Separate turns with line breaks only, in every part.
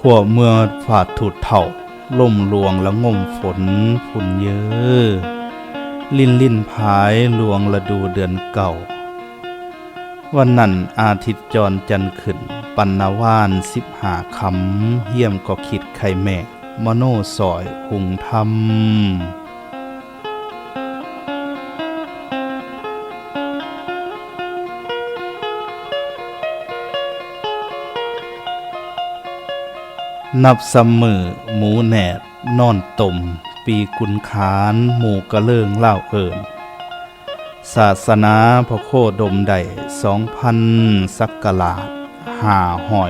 ขั้วเมื่อฝาดถุดเถ่าล่มลวงและงมฝนฝุ่นเยอะลิ้นพายลวงละดูเดือนเก่าวันนั้นอาทิตย์จรจันทร์ขึ้นปันนาวาน15 คำเยี่ยมก็คิดไข่แม่มโนสอยหุงธรรมนับสำมือหมูแหนดนอนตมปีกุนขานหมู่กระเลิงเล่าเอิญศาสนาพระโคดมได้2,000 ศักราช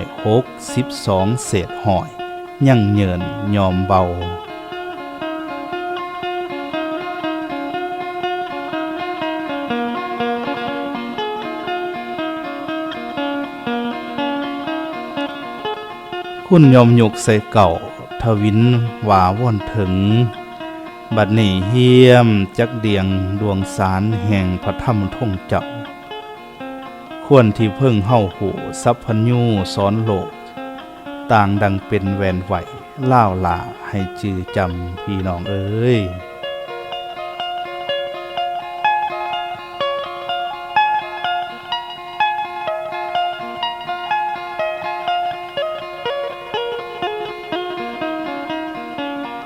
562 เศษหอยยั่งเยินยอมเบาคุณยอมยกใส่เก่าทวินว่าว่อนถึงบัดนี้เฮียมจักเดียงดวงสารแห่งพระธรรมท่องเจ้าควรที่เพิ่งเฮาหูสัพพัญญูสอนโลกต่างดังเป็นแวนไหวล่าวลาให้จือจำพี่น้องเอ้ย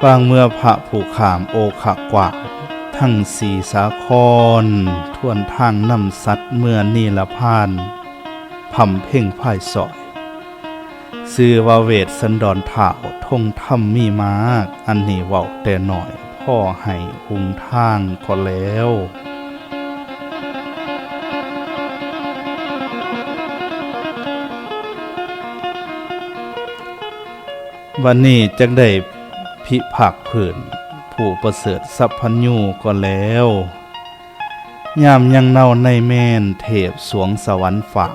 บางเมื่อพระผู้ขามโอขะกว่าทั้งสีสาครท่วนทางนำสัตว์เมื่อนีละพานพำเพ่งพ่ายสอยซื้อว่าเวทสันดอนเถ่าทงธรรมมีมากอันนี้เว้าแต่หน่อยพ่อให้หุงทางก็แล้ววันนี้จักได้พิภาคผืนผู้ประเสริฐสัพพัญญูก็แล้วยามยังเน่าในแม่นเทพสวงสวรรค์ฝ่า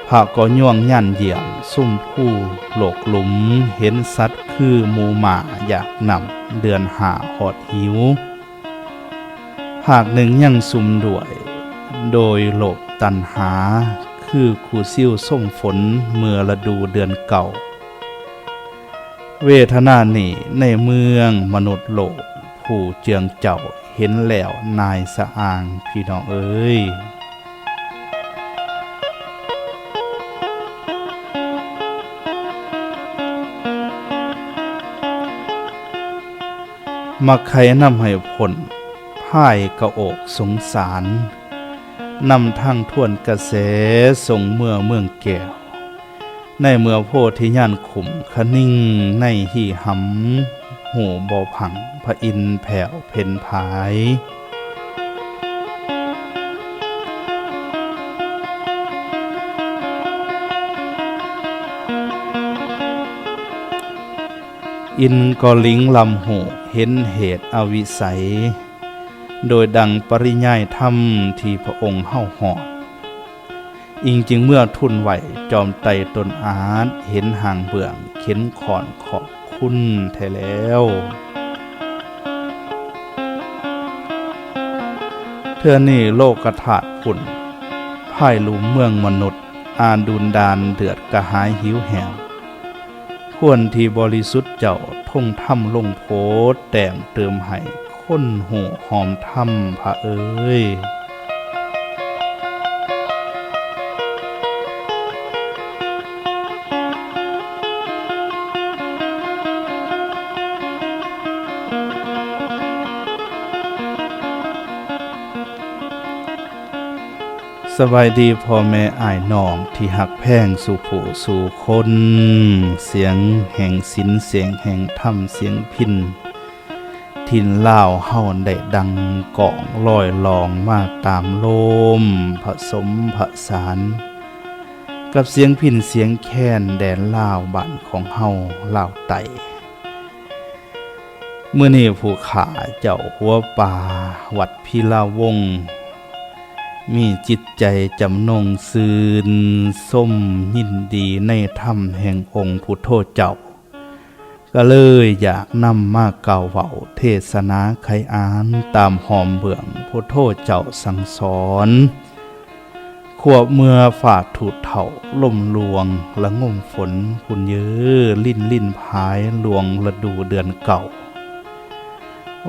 พระก็ย่วงย่านเหยี่ยมซุ่มผู้โลกหลุมเห็นสัตว์คือหมูหมาอยากนำเดือนหาหอดหิวภาคหนึ่งยังซุ่มด้วยโดยโลภตัณหาคือคู่ซิ่วส่งฝนเมื่อฤดูเดือนเก่าเวทนานี่ในเมืองมนุษย์โลกผู้เจืองเจ้าเห็นแล้วนายสะอางพี่น้องเอ้ยมักใครนำให้ผลพ่ายกระอกสงสารนำทางทวนกระแสส่งเมืองแก้วในเมื่อโพธิญาณขุมคนิ่งในหี่หำหูบ่ผังพระอินทร์แผ่วเพ่นผายอินก็ลิงลำหูเห็นเหตุอวิสัยโดยดังปริญญาธรรมที่พระองค์เฮาหอดอิงจึงเมื่อทุนไหวจอมไตตนอาจเห็นห่างเบื้องเข็นขอนขอบคุณแท้แล้วเทื่อนี้โลกธาตุฝุ่นพ่ายลุมเมืองมนุษย์อาดุลดานเดือดกระหายหิวแห้งควรที่บริสุทธิ์เจ้าท่งถ้ำลงโพแต่งเติมให้ค้นหูหอมถ้ำพระเอ้ยสบายดีพ่อแม่อ้ายน้องที่หักแพงสู่ผู้สู่คนเสียงแห่งศิลเสียงแห่งธรรมเสียงพินทินล่าวเฮาได้ดังกองลอยลองมาตามลมผสมผสานกับเสียงพินเสียงแค้นแดนล่าวบ้านของเฮาล่าวไตเมื่อนี้ผู้ขาเจ้าหัวป่าวัดพิลาวงศ์มีจิตใจจำนงซื่นส้มยินดีในธรรมแห่งองค์พุทโธเจ้าก็เลยอยากนำมากล่าวเว้าเทศนาไขอ่านตามหอมเบื้องพุทโธเจ้าสั่งสอน ขวบเมื่อฝ่าถูดเถ่าล่มลวงละงมฝนพุ่นเยื้อลิ่นพายลวงฤดูเดือนเก่า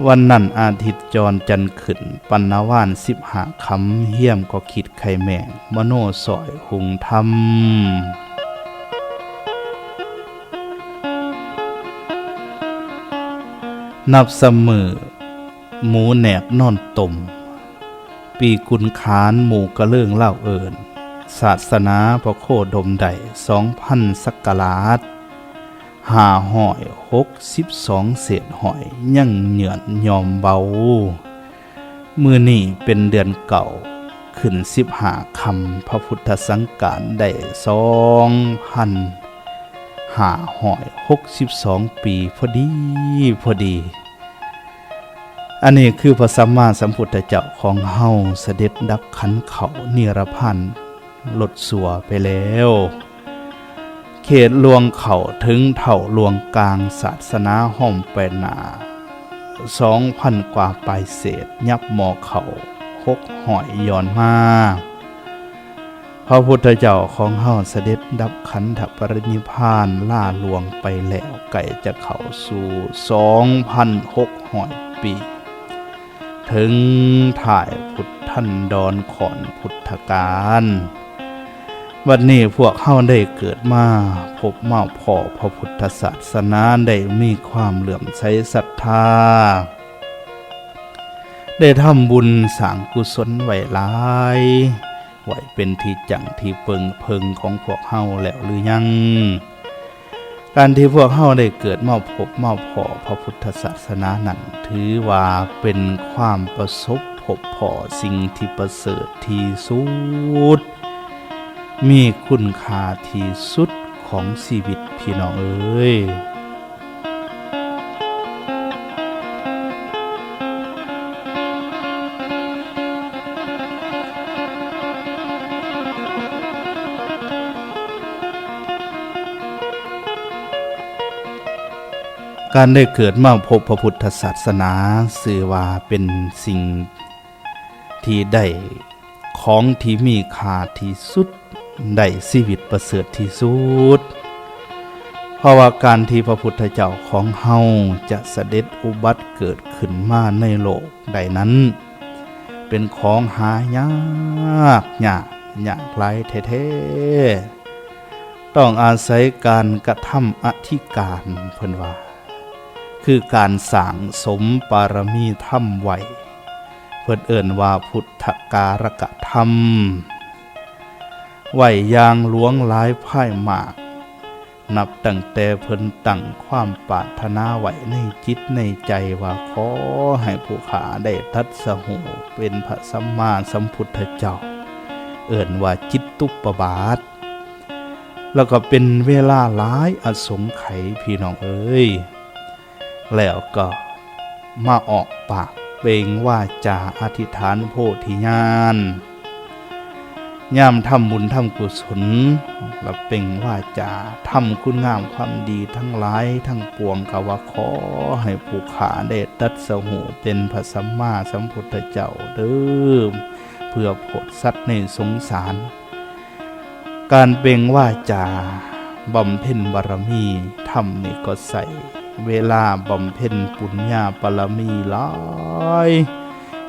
วันนั้นอาทิตย์จรจันทร์ขึ้นปันนาวาน15 คำเหี้ยมก็คิดไข่แมงมโนสอยหุงทำนับเสมอหมูแหนบนอนตมปีกุนขานหมู่กระเลื่องเล่าเอิญศาสนาพระโคดมใด2,000 ศักราช562 เศษหอยยังเหยื่อนยอมเบามือนี่เป็นเดือนเก่าขึ้น15 คำพระพุทธสังกาลได้2,562 ปีพอดีอันนี้คือพระสัมมาสัมพุทธเจ้าของเฮาเสด็จดับขันเขานิรพันธ์ลดสัวไปแล้วเขตลวงเขาถึงเท่าลวงกลางศาสนาห้อมไปหนา 2,000 กว่าปลายเศษยับหมอเขา6 หอยย้อนมาพระพุทธเจ้าของเฮาเสด็จดับขันธปรินิพพานล่าลวงไปแล้วไก่จะเข้าสู่ 2,600 ปีถึงถ่ายพุทธันดรขอนพุทธกาลวันนี้พวกเฮาได้เกิดมาพบมาพ่อพระพุทธศาสนาได้มีความเหลื่อมใสศรัทธาได้ทำบุญสร้างกุศลไว้หลายไว้เป็นที่จังที่เพิงของพวกเฮาแล้วหรือยังการที่พวกเฮาได้เกิดมาพบมาพ่อพระพุทธศาสนานั้นถือว่าเป็นความประสบพบพ่อสิ่งที่ประเสริฐที่สุดมีคุณค่าที่สุดของชีวิตพี่น้องเอ้ยการได้เกิดมาพบพระพุทธศาสนาสื่อว่าเป็นสิ่งที่ได้ของที่มีค่าที่สุดได้ชีวิตประเสริฐที่สุดเพราะว่าการที่พระพุทธเจ้าของเฮาจะเสด็จอุบัติเกิดขึ้นมาในโลกใดนั้นเป็นของหายากหลายแท้ๆต้องอาศัยการกระทำอธิการเพิ่นว่าคือการสร้างสมปารมีธรรมไว้เพิ่นเอิ้นว่าพุทธการกธรรมไหวอย่างหลวงหลายพ่ายมากนับตั้งแต่เพิ่นตั้งความปรารถนาไว้ในจิตในใจว่าขอให้ผู้ข้าได้ตรัสรู้เป็นพระสัมมาสัมพุทธเจ้าเอิ้นว่าจิตตุปบาทแล้วก็เป็นเวลาหลายอสงไขยพี่น้องเอ้ยแล้วก็มาออกปากเปล่งว่าจาอธิษฐานโพธิญาณย่ามทำบุญทำกุศลและเปล่งว่าจาทำคุณงามความดีทั้งหลายทั้งปวงกว่าขอให้ผู้ขาได้ตรัสรู้เป็นพระสัมมาสัมพุทธเจ้าเด้อเพื่อโปรดสัตว์ในสงสารการเปล่งว่าจาบำเพ็ญบารมีธรรมนี่ก็ใส่เวลาบำเพ็ญปุญญาบารมีหลาย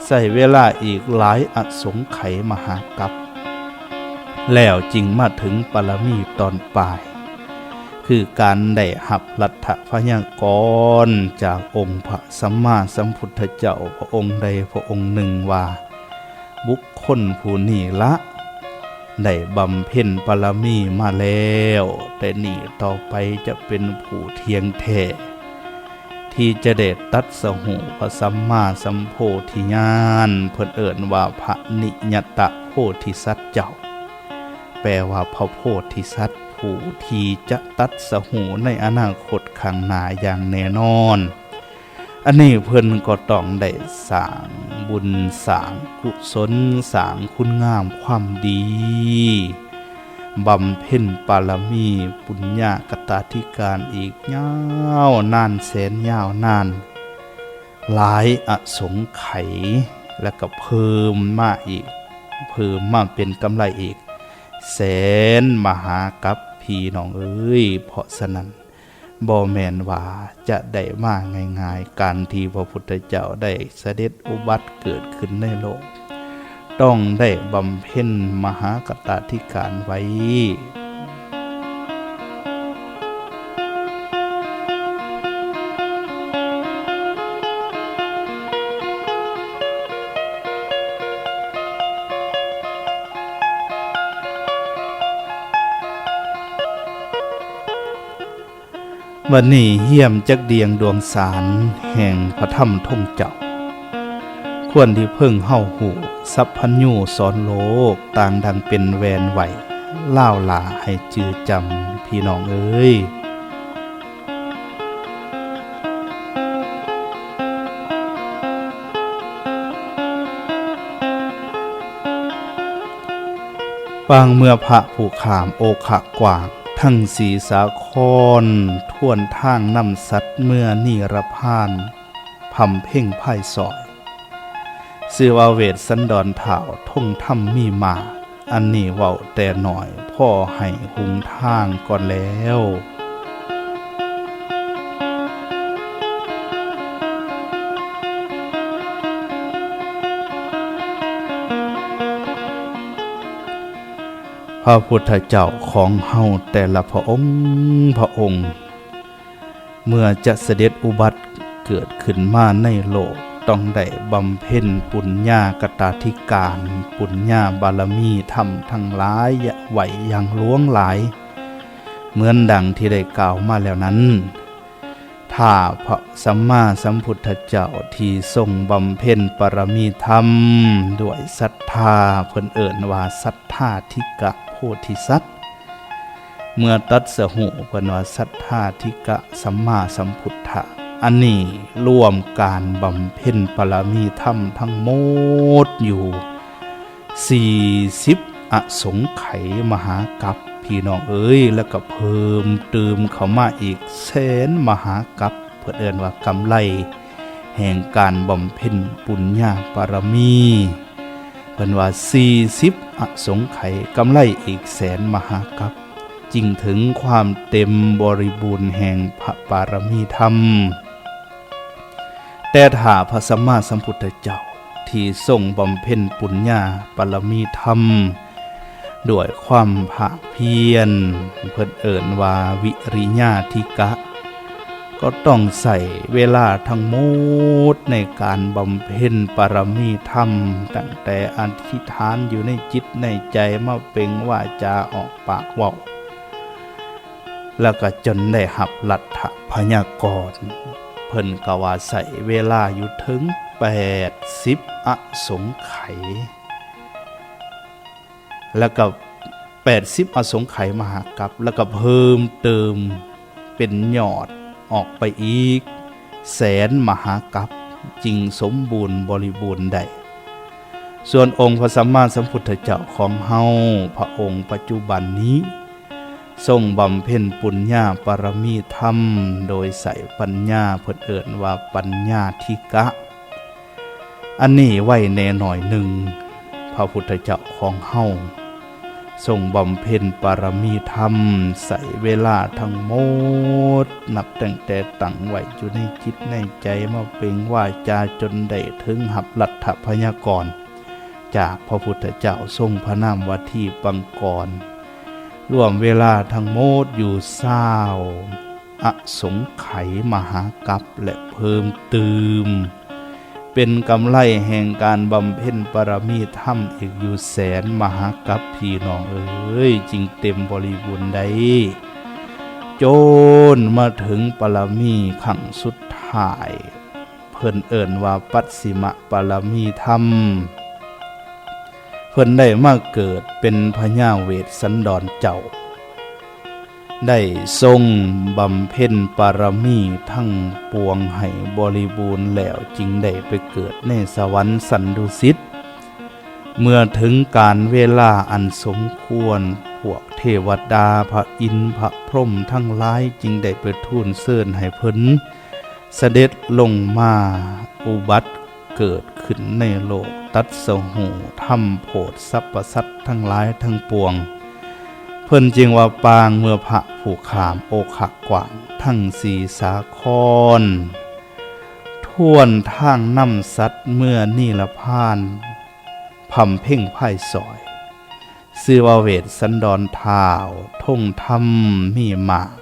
ใส่เวลาอีกหลายอสงไขยมหากัปแล้วจึงมาถึงบารมีตอนปลายคือการได้หับรัฐพยากรณ์จากองค์พระสัมมาสัมพุทธเจ้าพระองค์ใดพระองค์หนึ่งว่าบุคคลผู้นี้ละได้บำเพ็ญบารมีมาแล้วแต่นี่ต่อไปจะเป็นผู้เที่ยงแท้ที่จะได้ตรัสรู้พระสัมมาสัมโพธิญาณเพิ่นเอิ้นว่าพระนิยตโพธิสัตว์เจ้าแปลว่าพระโพธิสัตว์ผู้ที่จะตรัสรู้ในอนาคตข้างหน้าอย่างแน่นอนอันนี้เพิ่นก็ต้องได้สร้างบุญสร้างกุศลสร้างคุณงามความดีบำเพ็ญบารมีปุญญากตธิการอีกยาวนานแสนยาวนานหลายอสงไขยและก็เพิ่มมาอีก เพิ่มมาเป็นกำไรอีกแสนมหากัปพี่น้องเอ้ยเพราะฉะนั้นบ่แม่นว่าจะได้มาง่ายๆการที่พระพุทธเจ้าได้เสด็จอุบัติเกิดขึ้นในโลกต้องได้บำเพ็ญมหากตธิการไว้วันนี้เยี่ยมจักเดียงดวงสารแห่งพระธรรมท่องเจ้าควรที่เพิ่งเฮาหูสัพพัญญูสอนโลกต่างดังเป็นแวนไหวเล่าลาให้จือจำพี่น้องเอ้ยปางเมื่อพระผู้ขามโอขะกว่างทั้งสีสาครท่วนทางนำสัตว์เมื่อนิรพานพำเพ่งไพ่สอยชื่อว่าเวทสันดรเถ่าท่งถ้ำมีมาอันนี้เว้าแต่หน่อยพ่อให้หุงทางก่อนแล้วพระพุทธเจ้าของเฮาแต่ละพระองค์เมื่อจะเสด็จอุบัติเกิดขึ้นมาในโลกต้องได้บำเพ็ญปุญญากตธิการปุญญาบารมีธรรมทั้งหลายไหวอย่างล้วงหลายเหมือนดังที่ได้กล่าวมาแล้วนั้นถ้าพระสัมมาสัมพุทธเจ้าที่ทรงบำเพ็ญปรมีธรรมด้วยศรัทธาเพิ่นเอิ้นว่าศรัทธาธิกะโพธิสัตว์เมื่อตัดสหูเพิ่นว่าศรัทธาธิกะสัมมาสัมพุทธะอันนี้ร่วมการบำเพ็ญปรมีธรรมทั้งหมดอยู่40อสงไขยมหากัปพี่น้องเอ้ยแล้วก็เพิ่มเติมเข้ามาอีกแสนมหากัปเพิ่นเอิ้นว่ากำไรแห่งการบำเพ็ญปุญญาปรมีเพิ่นว่า40อสงไขยกำไรอีกแสนมหากัปจึงถึงความเต็มบริบูรณ์แห่งพระปรมีธรรมแต่ถ้าพระสัมมาสัมพุทธเจ้าที่ทรงบำเพ็ญปุญญาปรมีธรรมด้วยความภาคเพียรเพิ่นเอิ้นว่าวิริญาธิกะก็ต้องใส่เวลาทั้งหมดในการบำเพ็ญปรมีธรรมตั้งแต่อธิษฐานอยู่ในจิตในใจมาเป็นวาจาออกปากเว้าแล้วก็จนได้หับลัทธพยากรณ์เพิ่นก็ว่าใส่เวลาอยู่ถึง80อสงไขยแล้วก็80อสงไขยมหากัปแล้วก็เพิ่มเติมเป็นยอดออกไปอีกแสนมหากัปจึงสมบูรณ์บริบูรณ์ได้ส่วนองค์พระสัมมาสัมพุทธเจ้าของเฮาพระองค์ปัจจุบันนี้ทรงบำเพ็ญปุญญาปรมีธรรมโดยใส่ปัญญาเพิ่นเอิ้นว่าปัญญาธิกะอันนี้ไว้แน่หน่อยหนึ่งพระพุทธเจ้าของเฮาทรงบำเพ็ญปรมีธรรมใส่เวลาทั้งหมดนับตั้งแต่ตั้งไว้อยู่ในจิตในใจมาเป็นวาจาจนได้ถึงหับลัทธพยากรณ์จากพระพุทธเจ้าทรงพระนามว่าที่ปังกรรวมเวลาทั้งหมดอยู่20อสงไขยมหากัปและเพิ่มเติมเป็นกำไรแห่งการบำเพ็ญปรมีธรรมอีกอยู่แสนมหากัปพี่น้องเอ้ยจึงเต็มบริบูรณ์ได้จนมาถึงปรมีขั้งสุดท้ายเพิ่นเอิ้นว่าปัสสิมปรมีธรรมเพิ่นได้มาเกิดเป็นพญาเวทสันดรเจ้าได้ทรงบำเพ็ญปรมีทั้งปวงให้บริบูรณ์แล้วจึงได้ไปเกิดในสวรรค์สันดุสิตเมื่อถึงการเวลาอันสมควรพวกเทวดาพระอินทร์พระพรหมทั้งหลายจึงได้ไปทูลเชิญให้เพิ่นเสด็จลงมาอุบัติ เกิดขึ้นในโลกตัดสหูทำโพดสรรพสัตว์ทั้งหลายทั้งปวงเพิ่นจึงว่าปางเมื่อพระผู้ขามโอคะกว้างทั้งสีสาครท่วนทางน้ำสัตว์เมื่อนิรพานพำเพ่งไพ่สอยชื่อว่าเวทสันดรท้าวท่งธรรมมีมาก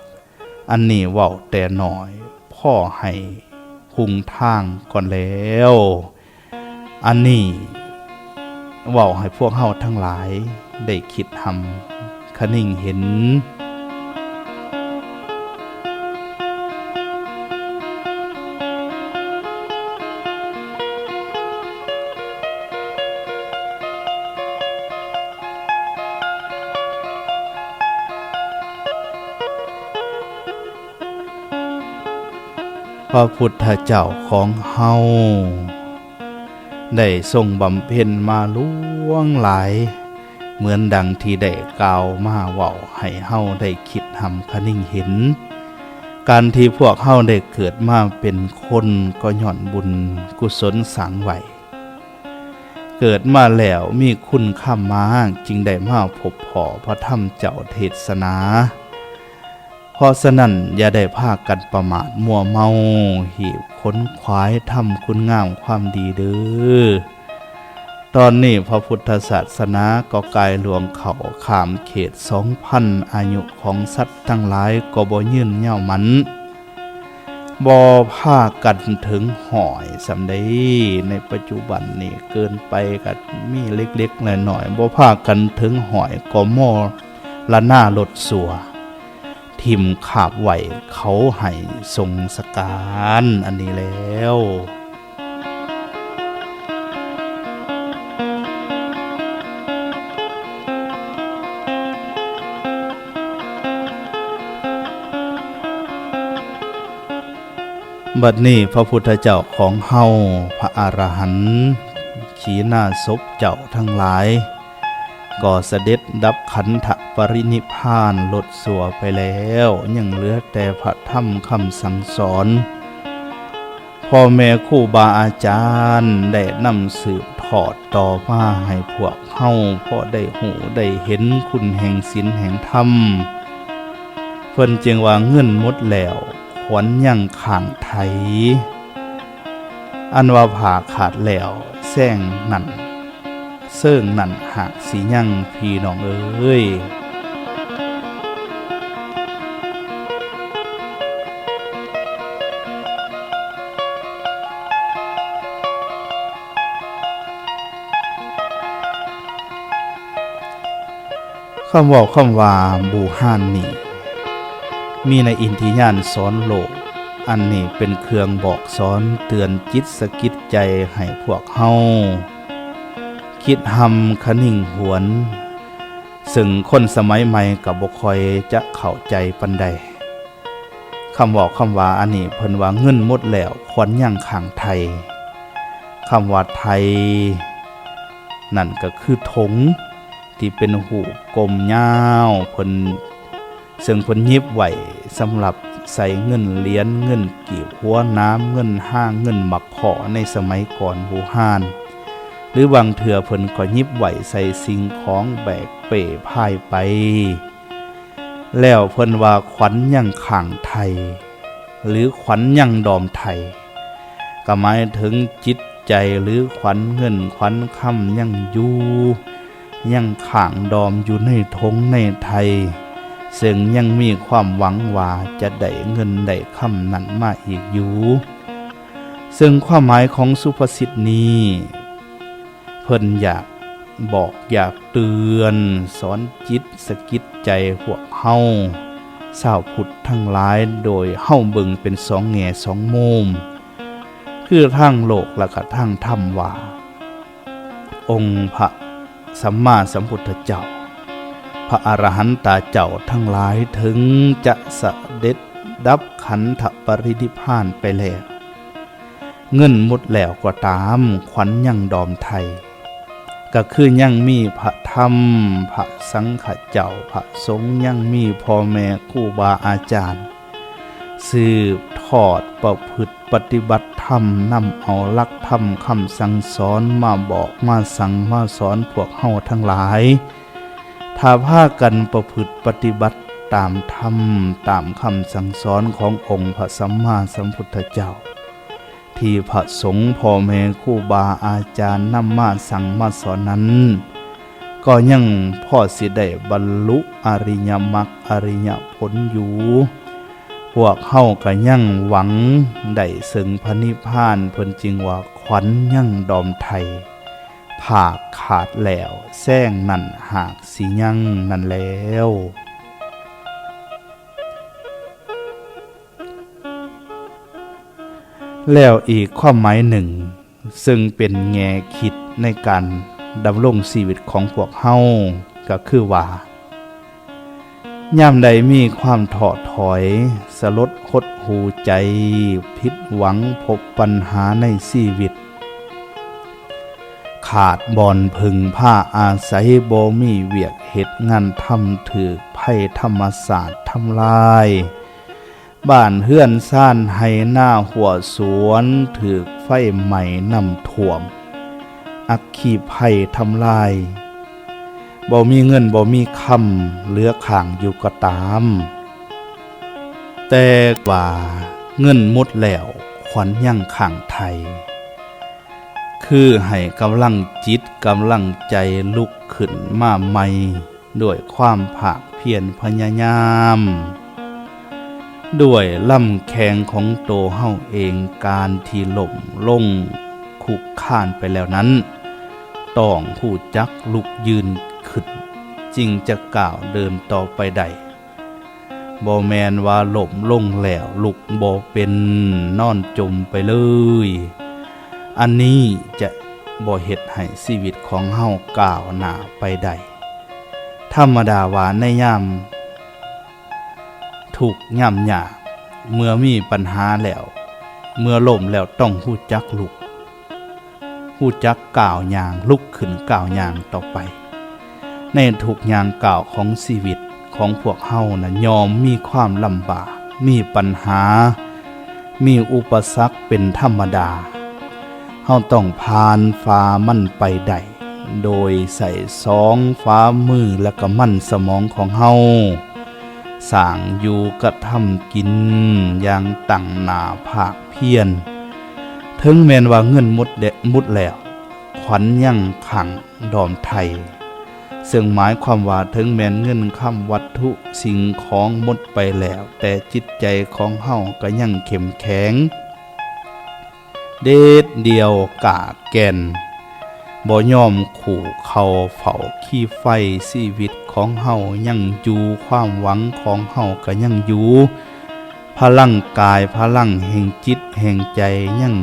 อันนี้เว้าแต่น้อยพ่อให้หุงทางก่อนแล้วอันนี้เว้าให้พวกเฮาทั้งหลายได้คิดทำคะนิ่งเห็นพระพุทธเจ้าของเฮาได้ทรงบำเพ็ญมาล่วงหลายเหมือนดังที่ได้กล่าวมาเว้าให้เฮาได้คิดทำคะนิ่งเห็นการที่พวกเฮาได้เกิดมาเป็นคนก็ย้อนบุญกุศลสร้างไว้เกิดมาแล้วมีคุณค่ามากจึงได้มาพบพ่อพระธรรมเจ้าเทศนาเพราะฉะนั้นอย่าได้พากันประมาทมัวเมาหีบค้นขวายทำคุณงามความดีเด้อตอนนี้พระพุทธศาสนาก็กายหลวงเขาขามเขต2,000อายุของสัตว์ทั้งหลายก็บ่ยืนยาวมันบ่พากันถึงหอยสำได้ในปัจจุบันนี่เกินไปก็มีเล็กๆน้อยๆบ่พากันถึงหอยก็มอละหน้ารถสัวทิมขาบไหวเขาให้ทรงสการอันนี้แล้วบัดนี้พระพุทธเจ้าของเฮาพระอรหันต์ขี่หน้าศพเจ้าทั้งหลายก็เสด็จดับขันธปรินิพพานลดสัวไปแล้วยังเหลือแต่พระธรรมคำสั่งสอนพ่อแม่ครูบาอาจารย์ได้นำสืบทอดต่อมาให้พวกเฮาพอได้หูได้เห็นคุณแห่งศีลแห่งธรรมเพิ่นจึงว่าเงินหมดแล้วขวัญยังข้างไถอันว่าผ่าขาดแล้วแซงนั่นเสิ่งนั่นหากสียังพี่น้องเอ้ยคำว่าบูฮานนี่มีในอินทิญาณสอนโลกอันนี้เป็นเครื่องบอกสอนเตือนจิตสะกิดใจให้พวกเฮาคิดหำคะนิ่งหวนซึ่งคนสมัยใหม่กับบ่ค่อยจะเข้าใจปานใดคำว่าอันนี้เพิ่นว่าเงินหมดแล้วขวัญยังข้างไทยคำว่าไทยนั่นก็คือถงที่เป็นหูกลมยาวเพิ่นซึ่งเพิ่นยิบไว้สำหรับใส่เงินเหรียญเงินกีบหัวน้ำเงินห้างเงินหมักขอในสมัยก่อนบูฮานหรือบางเถื่อเพิ่นก็ยิบไหวใส่สิ่งของแบกเป้พายไปแล้วเพิ่นว่าขวัญยังข้างไทยหรือขวัญยังดอมไทยก็หมายถึงจิตใจหรือขวัญเงินขวัญคำยังอยู่ยังข้างดอมอยู่ในทงในไทยซึ่งยังมีความหวังว่าจะได้เงินได้คำนั้นมาอีกอยู่ซึ่งความหมายของสุภาษิตนี้เพิ่นอยากบอกอยากเตือนสอนจิตสะกิดใจพวกเฮาชาวพุทธทั้งหลายโดยเฮาเบิ่งเป็นสองแง่สองมุมคือทางโลกและก็ทางธรรมว่าองค์พระสัมมาสัมพุทธเจ้าพระอรหันตเจ้าทั้งหลายถึงจะเสด็จดับขันธปรินิพพานไปแล้วเงินหมดแล้วก็ตามขวัญยังดอมไทยก็คือยังมีพระธรรมพระสังฆเจ้าพระสงฆ์ยังมีพ่อแม่ครูบาอาจารย์ สืบทอดประพฤติปฏิบัติธรรมนำเอาหลักธรรมคำสั่งสอนมาบอกมาสั่งมาสอนพวกเฮาทั้งหลายถ้าพากันประพฤติปฏิบัติตามธรรมตามคำสั่งสอนขององค์พระสัมมาสัมพุทธเจ้าที่พระสงฆ์พ่อแม่ครูบาอาจารย์นำมาสั่งมาสอนนั้นก็ยังพ่อสิได้บรรลุอริยมรรคอริยผลอยู่พวกเฮาก็ยังหวังได้ซึ่งพระนิพพานเพิ่นจึงว่าขวัญยังดอมไทยภาคขาดแล้วแซงนั่นหากสิยังนั่นแล้วแล้วอีกความหมายหนึ่งซึ่งเป็นแง่คิดในการดำรงชีวิตของพวกเฮาก็คือว่ายามใดมีความท้อถอยสลดหดหูใจผิดหวังพบปัญหาในชีวิตขาดบ่อนพึ่งผ้าอาศัยบ่มีเวียกเฮ็ดงานทำถูกภัยธรรมศาสตร์ทำลายบ้านเฮือนซ่านให้หน้าหัวสวนถูกไฟไหม้น้ำท่วมอัคคีภัยทำลายบ่มีเงินบ่มีคำเหลือข้างอยู่ก็ตามแต่ว่าเงินหมดแล้วขวัญยังข้างไทยคือให้กำลังจิตกำลังใจลุกขึ้นมาใหม่ด้วยความภาคเพียรพยายามด้วยลำแข็งของโตเฮาเองการที่ล้มลงคุกคานไปแล้วนั้นต้องผู้จักลุกยืนขึ้นจึงจะก้าวเดินต่อไปได้บ่แม่นว่าล้มลงแล้วลุกบ่เป็นนอนจมไปเลยอันนี้จะบ่เฮ็ดให้ชีวิตของเฮาก้าวหน้าไปได้ธรรมดาว่าในยามทุกข์ยามยากเมื่อมีปัญหาแล้วเมื่อล้มแล้วต้องฮู้จักลุกฮู้จักก้าวย่างลุกขึ้นก้าวย่างต่อไปในทุกย่างก้าวของชีวิตของพวกเฮานะยอมมีความลำบากมีปัญหามีอุปสรรคเป็นธรรมดาเฮาต้องผ่านฟ้ามันไปได้โดยใส่สองฟ้ามือและก็มั่นสมองของเฮาสร้างอยู่กระทำกินอย่างตั้งหน้าภาคเพียรถึงแม้นว่าเงินมุดแล้วขวัญยังขังดอมไทยซึ่งหมายความว่าถึงแม้นเงินคำวัตถุสิ่งของหมดไปแล้วแต่จิตใจของเฮาก็ยังเข้มแข็งเด็ดเดียวกะแก่นบ่ยอมขู่เข่าเฝ้าขี้ไฟชีวิตของเฮายังอยู่ความหวังของเฮาก็ยังอยู่พลังกายพลังแห่งจิตแห่งใจยัง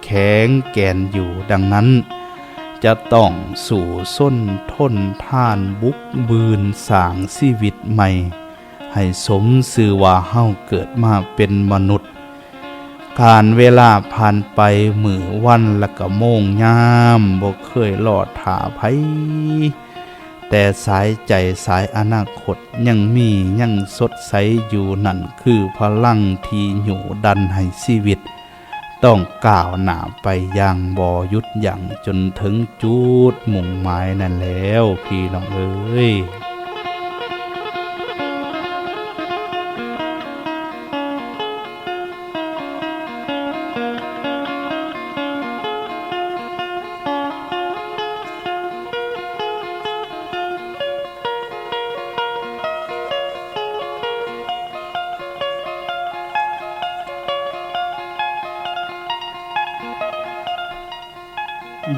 แข็งแกร่งอยู่ดังนั้นจะต้องสู่ส้นทนท่านบุกบืนสร้างชีวิตใหม่ให้สมชื่อว่าเฮาเกิดมาเป็นมนุษย์การเวลาผ่านไปมื้อวันและก็โมงยามบ่เคยลอดถาไผแต่สายใจสายอนาคตยังมียังสดใสอยู่นั่นคือพลังที่อยู่ดันให้ชีวิตต้องก้าวหน้าไปอย่างบ่หยุดยั้งจนถึงจุดมุ่งหมายนั่นแล้วพี่น้องเอ้ย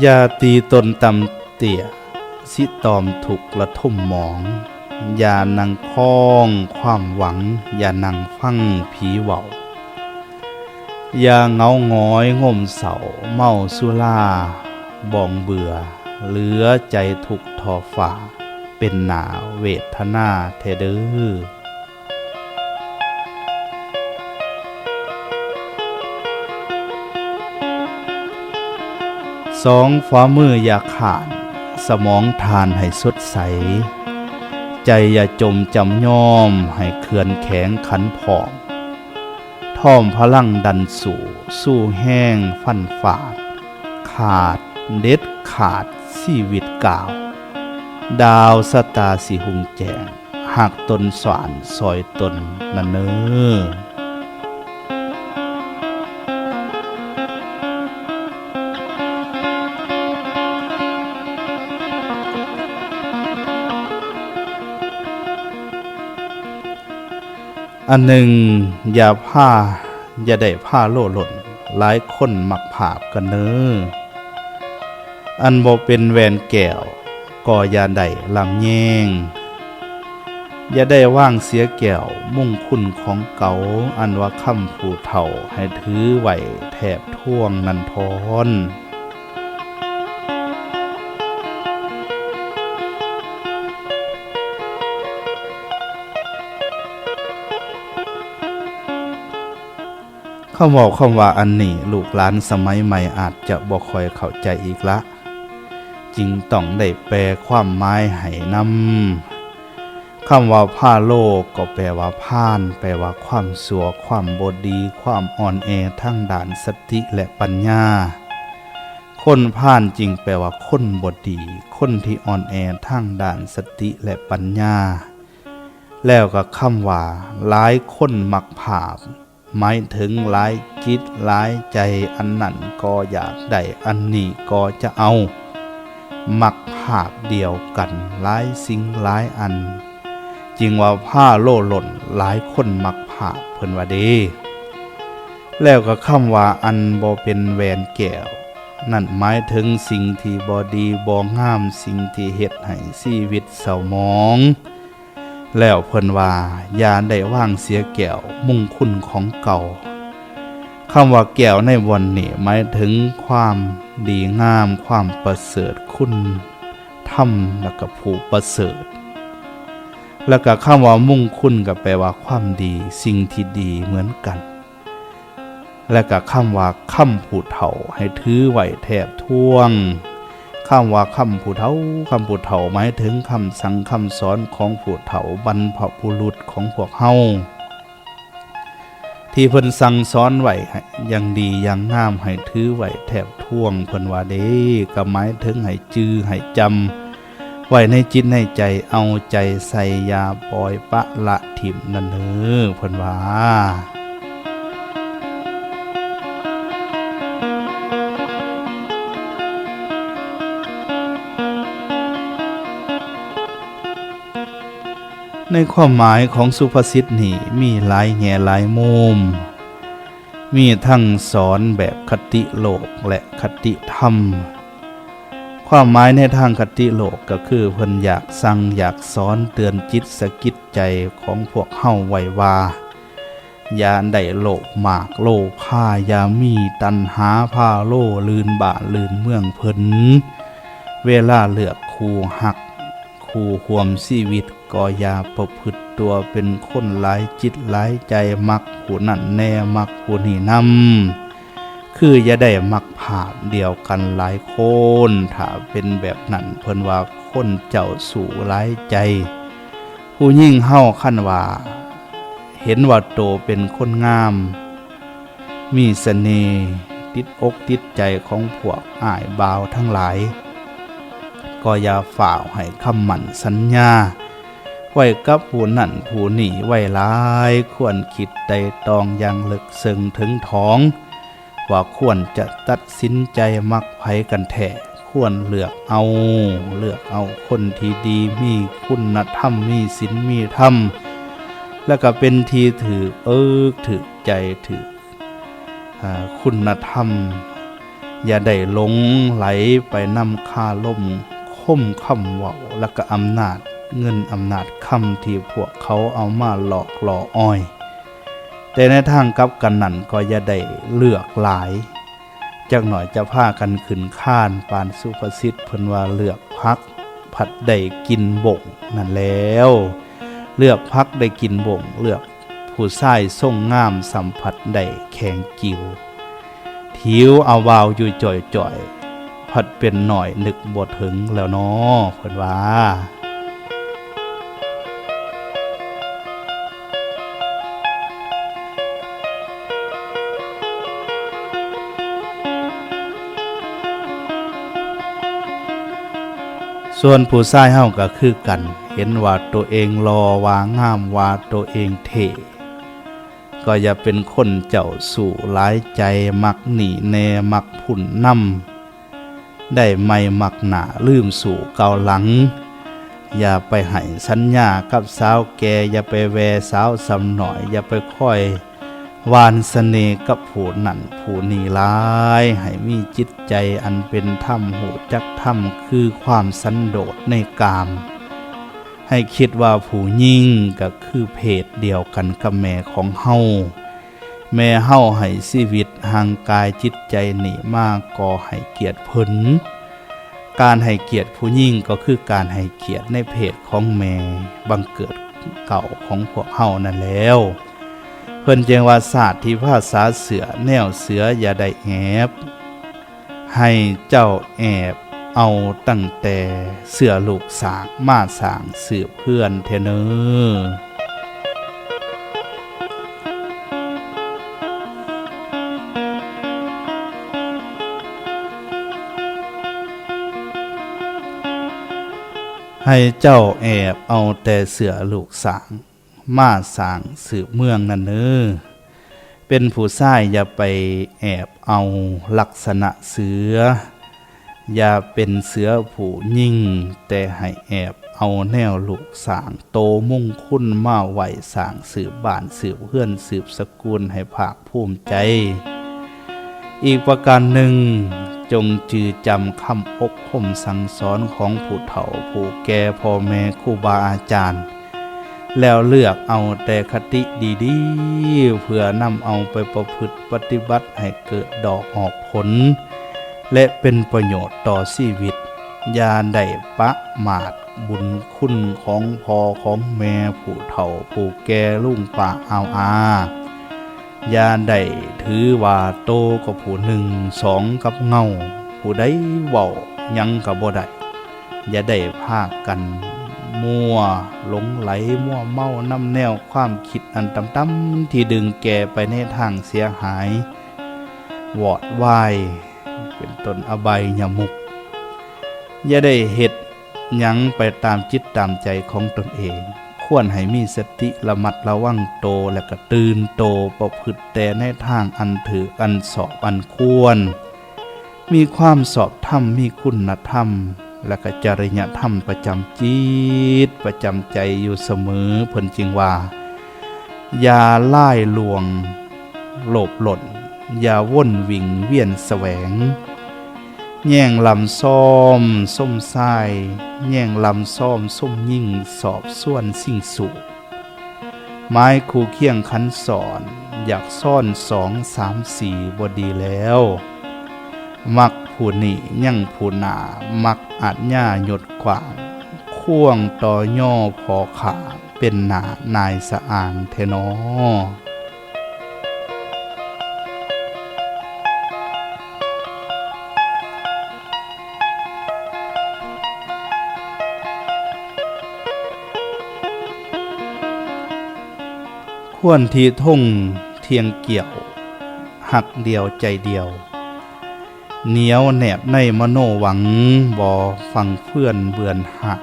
อย่าตีตนต่ำเตี่ยสิตอมถูกละทุ่มหมองอย่านั่งคล้องความหวังอย่านั่งฟังผีเว้าอย่าเหงาหงอยง่มเศร้าเมาสุราบองเบื่อเหลือใจทุกข์ทอฝ่าเป็นหนาเวทนาแท้เด้อสองฝ่ามืออย่าขาดสมองทานให้สดใสใจอย่าจมจำยอมให้เขื่อนแข็งขันผอม ร้อมพลังดันสู้แห้งฟันฝาดขาดเด็ดขาดชีวิตก่าวดาวสตาสิหุงแจงหักตนสวานซอยตนนั่นเนออันหนึ่งอย่าได้ผ้าโล่หล่นหลายคนมักผาบกันเนออันบ่เป็นแหวนแก้วก็อย่าได้ลำแยงอย่าได้ว่างเสียแก้วมุ่งคุณของเก่าอันว่าคำผู้เฒ่าให้ถือไว้แทบท่วงนันทอนคำว่าอันนี้ลูกหลานสมัยใหม่อาจจะบ่ค่อยเข้าใจอีกละจึงต้องได้แปลความหมายให้นำคำว่าผ้าโลกก็แปลว่าพ่านแปลว่าความสัวความบดีความอ่อนแอทั้งด้านสติและปัญญาคนพ่านจริงแปลว่าคนบดีคนที่อ่อนแอทั้งด้านสติและปัญญาแล้วก็คำว่าหลายคนมักผาบหมายถึงหลายจิตหลายใจอันนั้นก็อยากได้อันนี้ก็จะเอามักภาพเดียวกันหลายสิ่งหลายอันจึงว่าผ้าโล่หล่นหลายคนมักภาพเพิ่นว่าเด้แล้วก็คำว่าอันบ่เป็นแหวนแก้วนั่นหมายถึงสิ่งที่บ่ดีบ่งามสิ่งที่เฮ็ดให้ชีวิตเศร้าหมองแล้วเพิ่นว่าอย่าได้ว่างเสียแก้วมุ่งคุณของเก่าคำว่าแก้วในวันนี้หมายถึงความดีงามความประเสริฐคุณธรรมแล้วก็ผู้ประเสริฐแล้วก็คำว่ามุ่งคุณก็แปลว่าความดีสิ่งที่ดีเหมือนกันแล้วก็คำว่าคำผู้เฒ่าให้ถือไว้แทบท่วงคำว่าคำผู้เฒ่าหมายถึงคำสั่งคำสอนของผู้เฒ่าบรรพบุรุษของพวกเฮาที่เพิ่นสั่งสอนไว้อย่างดีอย่างงามให้ถือไว้แทบท่วงเพิ่นว่าเด้ก็หมายถึงให้จื้อให้จำไว้ในจิตในใจเอาใจใส่อย่าปล่อยปะละถิ่มนั่นเด้อเพิ่นว่าในความหมายของสุภาษิตนี้มีหลายแง่หลายมุมมีทั้งสอนแบบคติโลกและคติธรรมความหมายในทางคติโลกก็คือเพิ่นอยากสั่งอยากสอนเตือนจิตสะกิดใจของพวกเฮาไว้ว่าอย่าได้โลภมากโลภาอย่ามีตัณหาพาโลลืนบ้านลืนเมืองเพิ่นเวลาเลือกคู่หักคู่ห่วมชีวิตก็อย่าประพฤติตัวเป็นคนหลายจิตหลายใจมักผู้นั่นแน่มักผู้นี่นำคืออย่าได้มักภาพเดียวกันหลายคนถ้าเป็นแบบนั้นเพิ่นว่าคนเจ้าสู่หลายใจผู้ยิ่งเฮาคันว่าเห็นว่าโตเป็นคนงามมีเสน่ห์ติดอกติดใจของพวกอ้ายบ่าวทั้งหลายก็อย่าฝ่าวให้คำมั่นสัญญาไว้กับผู้นั่นผู้นี่ไว้หลายควรคิดใดตองอย่างลึกซึ้งถึงท้องว่าควรจะตัดสินใจมักไผกันแท้ควรเลือกเอาคนที่ดีมีคุณธรรมมีศีลมีธรรมแล้วก็เป็นที่ถือใจถือคุณธรรมอย่าได้หลงไหลไปนำคาล่มข่มคำเว้าแล้วก็อำนาจเงินอำนาจคำที่พวกเขาเอามาหลอกล่ออ้อยแต่ในทางกลับกันนั่นก็อย่าได้เลือกหลายจักหน่อยจะพากันขึ้นข้านปานสุภาษิตเพิ่นว่าเลือกพักผัดได้กินบ่งนั่นแล้วเลือกพักได้กินบ่งเลือกผู้ชายทรงงามสัมผัสได้แข็งจิ๋วถิวเอาวาวอยู่จ่อยๆผัดเป็นหน่อยนึกบ่ถึงแล้วเนาะเพิ่นว่า ส่วนผู้ชายเฮาก็คือกันเห็นว่าตัวเองรอว่างามว่าตัวเองเท่ก็อย่าเป็นคนเจ้าสู่หลายใจมักหนีแนมักผุ่นนำได้ไม่มักหนาลืมสู่เก่าหลังอย่าไปให้สัญญากับสาวแก่อย่าไปแวสาวสำหน่อยอย่าไปค่อยวานเสน่ห์กับผู้นั่นผู้นี่ร้ายให้มีจิตใจอันเป็นธรรมหูจักธรรมคือความสันโดษในกามให้คิดว่าผู้ยิ่งก็คือเพศเดียวกันกับแม่ของเฮาแม่เฮาให้ชีวิตห่างกายจิตใจหนีมากก็ให้เกียรติเพิ่นการให้เกียรติผู้ยิ่งก็คือการให้เกียรติในเพศของแม่บังเกิดเก่าของพวกเฮานั่นแล้วเพิ่นจึงว่าศาสตร์ที่ภาษาเสือแนวเสืออย่าได้แอบให้เจ้าแอบเอาตั้งแต่เสือลูกสางมาสางสืบเพื่อนเทเนอให้เจ้าแอบเอาแต่เสือลูกสางมาสางสืบเมืองนั่นเนอเป็นผู้ชายอย่าไปแอบเอาลักษณะเสืออย่าเป็นเสือผู้ยิ่งแต่ให้แอบเอาแนวลูกสางโตมุ่งคุ้นมาไหวสางสืบบ้านสืบเพื่อนสืบสกุลให้ภาคภูมิใจอีกประการหนึ่งจงจือจำคำอบรมสั่งสอนของผู้เฒ่าผู้แก่พ่อแม่ครูบาอาจารย์แล้วเลือกเอาแต่คติดีๆเพื่อนำเอาไปประพฤติปฏิบัติให้เกิดดอกออกผลและเป็นประโยชน์ต่อชีวิตอย่าได้ประมาทบุญคุณของพ่อของแม่ผู้เฒ่าผู้แก่ลุงป้าอาอย่าได้ถือว่าโตกับผู้หนึ่งสองกับเงาผู้ใดเว้ายังกับบ่ได้อย่าได้พากันมั่วหลงไหลมั่วเมาน้ำแนวความคิดอันต่ำๆที่ดึงแก่ไปในทางเสียหายวอดวายเป็นต้นอบายยมุกอย่าได้เฮ็ดหยังไปตามจิตตามใจของตนเองควรให้มีสติระมัดระวังโตและก็ตื่นโตประพฤติแต่ในทางอันถืออันสอบอันควรมีความสอบธรรมมีคุณธรรมและก็จริยธรรมประจำจิตประจำใจอยู่เสมอเพิ่นจึงว่าอย่าล่ายลวงโลภหล่นอย่าว่นวิ่งเวียนแสวงแย่งลำซ้อมส้มทรายแย่งลำซ้อมส้มยิ่งสอบส่วนสิ่งสุไม้คู่เคียงขันสอนอยากซ่อน2 3 4บ่ดีแล้วมักผู้นี่ยั่งผู้หนามักอาจย่าหยดกว่างข่วงต่อย่อพอขาเป็นหนานายสะอางเทนอควรที่ท่งเทียงเกี่ยวหักเดียวใจเดียวเหนียวแนบในมโนหวังบ่ฟังเพื่อนเบือนห่าง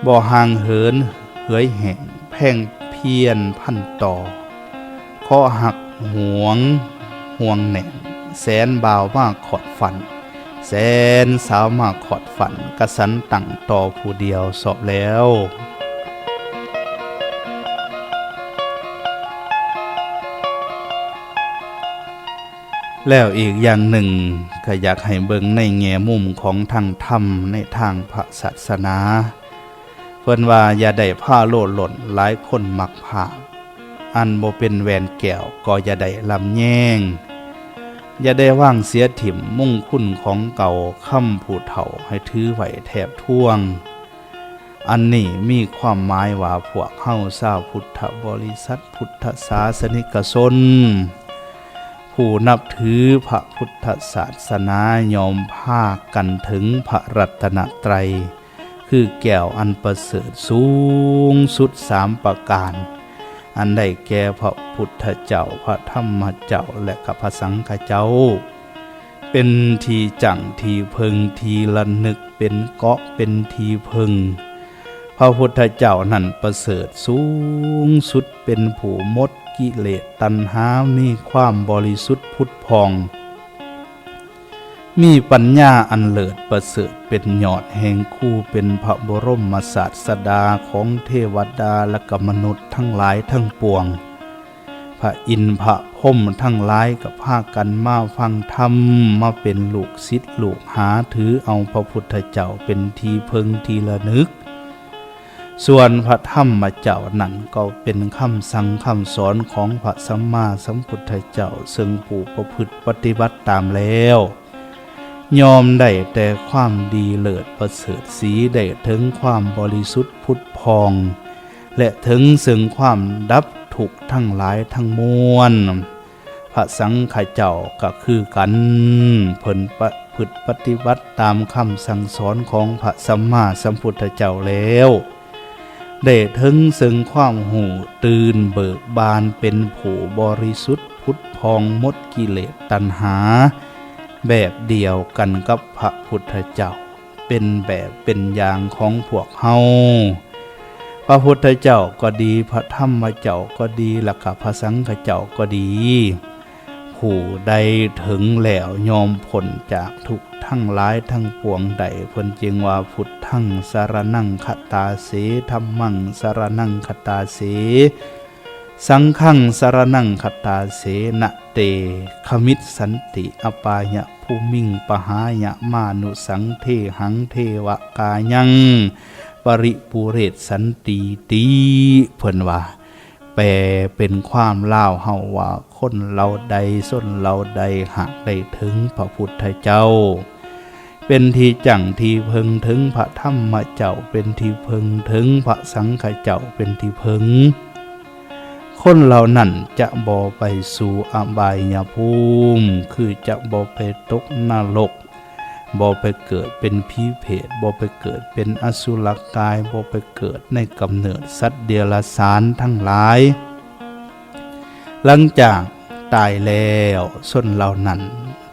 บ่ห่างเหินเหือยแห่งแพ่งเพียนพันต่อข้อหักห่วงแหน่งแสนบ่าวมากขอดฝันแสนสาวมากขอดฝันกระสันตั้งต่อผู้เดียวสอบแล้วแล้วอีกอย่างหนึ่งก็อยากให้เบิ่งในแง่มุมของทางธรรมในทางพระศาสนาเพิ่นว่าอย่าได้ผ้าโลดหล่นหลายคนมักผ้าอันบ่เป็นแหวนแก้วก็อย่าได้ลำแย่งอย่าได้ว่างเสียถิ่มมุ่งคุณของเก่าค่ำผู้เฒ่าให้ถือไว้แทบท่วงอันนี้มีความหมายว่าพวกเฮาชาวพุทธบริษัทพุทธศาสนิกชนผู้นับถือพระพุทธศาสนายอมภาคกันถึงพระรัตนตรัยคือแก้วอันประเสริฐสูงสุด3 ประการอันได้แก่พระพุทธเจ้าพระธรรมเจ้าและพระสังฆเจ้าเป็นที่จังที่เพึงที่ระนึก เป็นเกาะเป็นทีพึงพระพุทธเจ้านั่นประเสริฐสูงสุดเป็นผู้หมดกิเลสตัณหามีความบริสุทธิ์พุทธพองมีปัญญาอันเลิศประเสริฐเป็นยอดแห่งคู่เป็นพระบรมศาสดาของเทวดาและกมนุษย์ทั้งหลายทั้งปวงพระอินทร์พระพรหมทั้งหลายกับพากันมาฟังธรรมมาเป็นลูกศิษย์ลูกหาถือเอาพระพุทธเจ้าเป็นที่พึงที่ระลึกส่วนพระธรรมเจ้านั้นก็เป็นคำสั่งคำสอนของพระสัมมาสัมพุทธเจ้าซึ่งผู้ประพฤติปฏิบัติตามแล้วยอมได้แต่ความดีเลิศประเสริฐสีได้ถึงความบริสุทธิ์พุทธพองและถึงซึ่งความดับทุกข์ทั้งหลายทั้งมวลพระสังฆเจ้าก็คือกันเพิ่นประพฤติปฏิบัติตามคำสั่งสอนของพระสัมมาสัมพุทธเจ้าแล้วได้ถึงซึ่งความหูตื่นเบิกบานเป็นผู้บริสุทธิ์พุทธพองหมดกิเลสตัณหาแบบเดียวกันกับพระพุทธเจ้าเป็นแบบเป็นอย่างของพวกเฮาพระพุทธเจ้าก็ดีพระธรรมเจ้าก็ดีและก็พระสังฆเจ้าก็ดีผู้ใดถึงแล้วยอมพ้นจากทุกข์ทั้งหลายทั้งปวงใดเพิ่นจึงว่าพุทธังสรณังคตาเสธัมมังสรณังคตาเสสังฆังสรณังคตาเสนะเตขมิตสันติอปายะภูมิงปหายะมานุสังเทหังเทวกายังปริปุเรศสันติตีเพิ่นว่าแปลเป็นความลาวเฮาว่าคนเราใดส้นเราใดหากได้ถึงพระพุทธเจ้าเป็นที่จั่งที่พึงถึงพระธรรมเจ้าเป็นที่พึงถึงพระสังฆเจ้าเป็นที่พึงคนเหล่านั้นจะบ่ไปสู่อบายภูมิคือจะบ่ไปตกนรกบ่ไปเกิดเป็นผีเผรตบ่ไปเกิดเป็นอสุรกายบ่ไปเกิดในกำเนิดสัตว์เดรัจฉานทั้งหลายหลังจากตายแล้วส่วนเหล่านั้น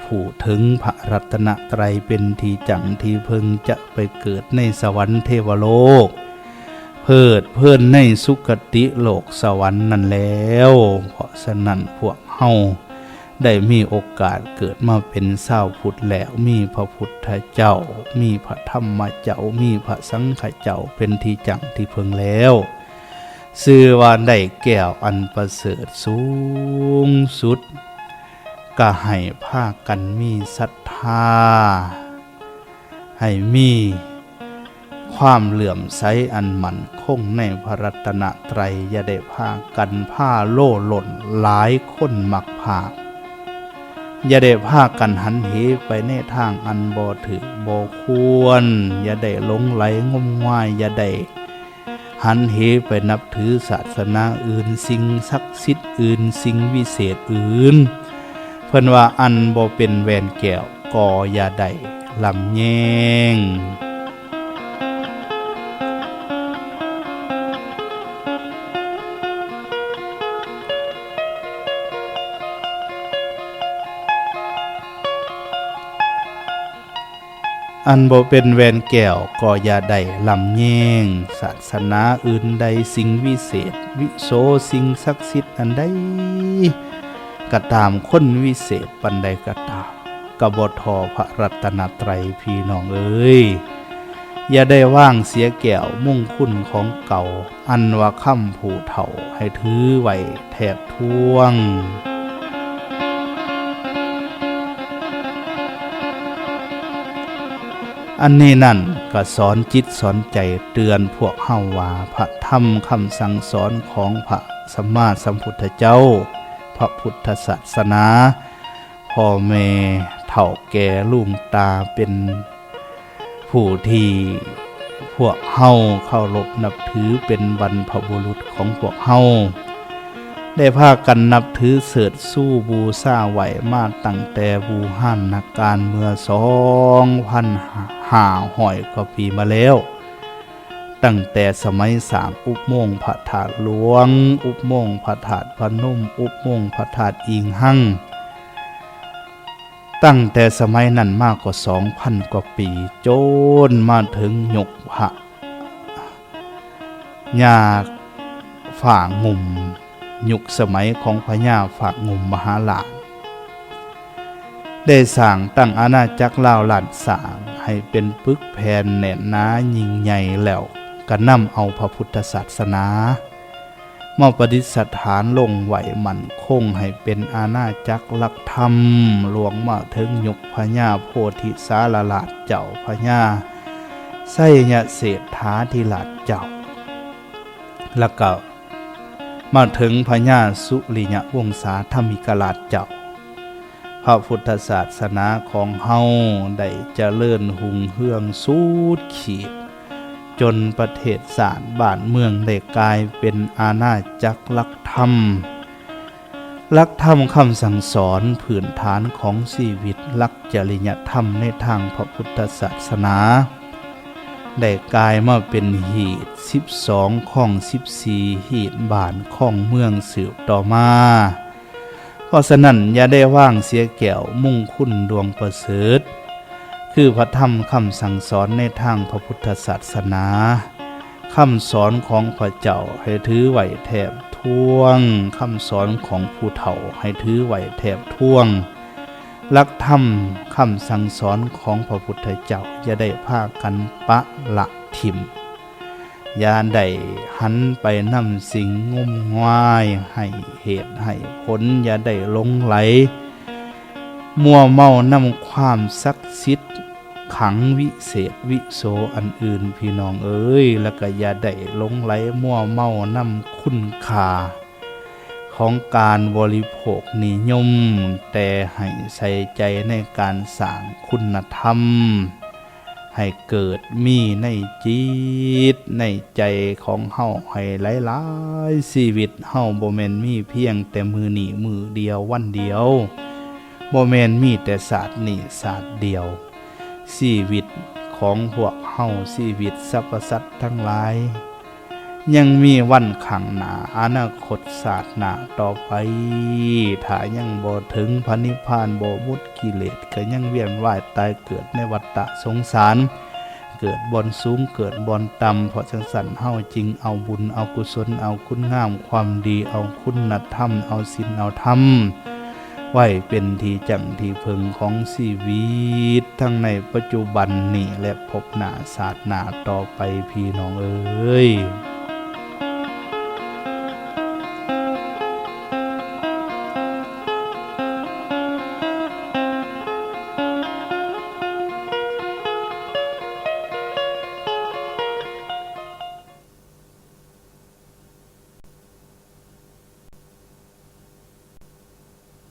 ผู้ถึงพระรัตนตรัยเป็นที่จั่งที่พึงจะไปเกิดในสวรรค์เทวโลกเพิดเพลินในสุคติโลกสวรรค์นั่นแล้วเพราะฉะนั้นพวกเฮาได้มีโอกาสเกิดมาเป็นชาวพุทธแล้วมีพระพุทธเจ้ามีพระธรรมเจ้ามีพระสังฆเจ้าเป็นที่จั่งที่พึงแล้วชื่อว่าได้แก้วอันประเสริฐสูงสุดก็ให้พากันมีศรัทธาให้มีความเหลื่อมใสอันมั่นคงในพระรัตนตรัยอย่าได้พากันผ้าโล่หล่นหลายคนมักพาอย่าได้พากันหันเหไปในทางอันบ่ถึกบ่ควรอย่าได้หลงไหลงมงายอย่าได้หันเหไปนับถือศาสนาอื่นสิ่งศักดิ์สิทธิ์อื่นสิ่งวิเศษอื่นเพิ่นว่าอันบ่เป็นแหวนแก้วก็อย่าได้ลำแยงอันบ่เป็นแหวนแก้วก็อย่าได้ลำแยงศาสนาอื่นใดสิ่งวิเศษวิโสสิ่งศักดิ์สิทธิ์อันใดก็ตามคนวิเศษปันใดก็ตามก็บ่ทอพระรัตนตรัยพี่น้องเอ้ยอย่าได้ว่างเสียแก้วมุ่งคุณของเก่าอันว่าคำผู้เฒ่าให้ถือไว้แทบท่วงอันนี้นั่นก็สอนจิตสอนใจเตือนพวกเฮาว่าพระธรรมคำสั่งสอนของพระสัมมาสัมพุทธเจ้าพระพุทธศาสนาพ่อแม่เฒ่าแก่ลุงตาเป็นผู้ที่พวกเฮาเคารพนับถือเป็นบรรพบุรุษของพวกเฮาได้พากันนับถือเสด็จสู้บูชาไหวมาตั้งแต่บูฮั่นนักการเมื่อ2,500 กว่าปีมาแล้วตั้งแต่สมัยสร้างอุโมงค์พระธาตุหลวงอุโมงค์พระธาตุพนมอุโมงค์พระธาตุอิงหั่ง ตั้งแต่สมัยนั้นมากกว่า 2,000 กว่าปีจนมาถึงยุคพระญาฝ่างุ่มยุคสมัยของพระญาฝ่างุ่มมหาราชได้สร้างตั้งอาณาจักรลาวล้านสร้างให้เป็นปึกแผ่นแน่นหนายิ่งใหญ่แล้วก็นำเอาพระพุทธศาสนามาประดิษฐานลงไหวมั่นคงให้เป็นอาณาจักรหลักธรรมหลวงมาถึงยุคพญาโพธิสารราชเจ้าพญาไสยเศรษฐาธิราชเจ้าแล้วก็มาถึงพญาสุริยวงศาธมิกราชเจ้าพระพุทธศาสนาของเฮาได้เจริญหุ่งเฮืองสุดขีดจนประเทศศาสตร์บ้านเมืองได้กลายเป็นอาณาจักรหลักธรรมคำสั่งสอนพื้นฐานของชีวิตหลักจริยธรรมในทางพระพุทธศาสนาได้กลายมาเป็นหีด12ของ14หีดบ้านของเมืองสืบต่อมาเพราะฉะนั้นอย่าได้ว่างเสียแก้วมุ่งคุณดวงประเสริฐคือพระธรรมคำสั่งสอนในทางพระพุทธศาสนาคำสอนของพระเจ้าให้ถือไหวแถบท่วงคำสอนของผู้เฒ่าให้ถือไหวแถบท่วงหลักธรรมคำสั่งสอนของพระพุทธเจ้าอย่าได้พากันปะละทิมอย่าได้หันไปนำสิ่งงมงายให้เหตุให้ผลอย่าได้หลงไหลมัวเมานำความศักดิ์สิทธิ์ขังวิเศษวิโสอันอื่นพี่น้องเอ้ยแล้วก็อย่าได้หลงไหลมัวเมานำคุณค่าของการบริโภคนิยมแต่ให้ใส่ใจในการสร้างคุณธรรมให้เกิดมีในจิตในใจของเฮาให้หลายๆชีวิตเฮาบ่แม่นมีเพียงแต่มือนี้มือเดียววันเดียวบ่แม่นมีแต่ศาสตร์นี้ศาสตร์เดียวชีวิตของพวกเฮาชีวิตสรรพสัตว์ทั้งหลายยังมีวันข้างหน้าอนาคตศาสตร์หน้าต่อไปถ้ายังบ่ถึงพระนิพพานบ่หมดกิเลสก็ยังเวียนว่ายตายเกิดในวัฏฏะสงสารเกิดบนสูงเกิดบนต่ำเพราะจังซั่นเฮาจึงเอาบุญเอากุศลเอาคุณงามความดีเอาคุณธรรมเอาศีลเอาธรรมไว้เป็นที่จังที่พึงของชีวิตทั้งในปัจจุบันนี้และพบหน้าศาสตร์หน้าต่อไปพี่น้องเอ้ย